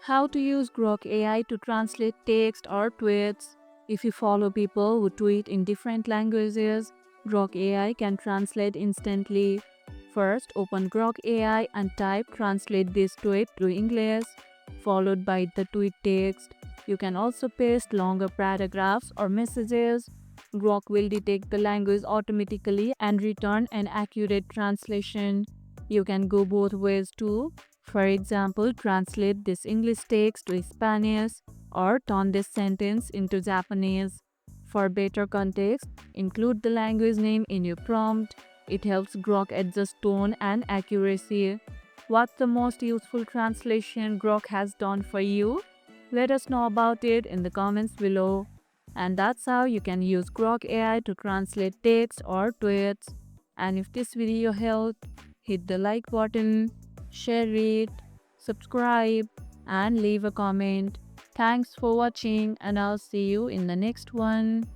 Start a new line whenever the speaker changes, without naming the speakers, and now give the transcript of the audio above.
How to use Grok AI to translate text or tweets. If you follow people who tweet in different languages, Grok AI can translate instantly. First, open Grok AI and type translate this tweet to English, followed by the tweet text. You can also paste longer paragraphs or messages. Grok will detect the language automatically and return an accurate translation. You can go both ways too. For example, translate this English text to Spanish or turn this sentence into Japanese. For better context, include the language name in your prompt. It helps Grok adjust tone and accuracy. What's the most useful translation Grok has done for you? Let us know about it in the comments below. And that's how you can use Grok AI to translate text or tweets. And if this video helped, hit the like button, share it, subscribe, and leave a comment. Thanks for watching, and I'll see you in the next one.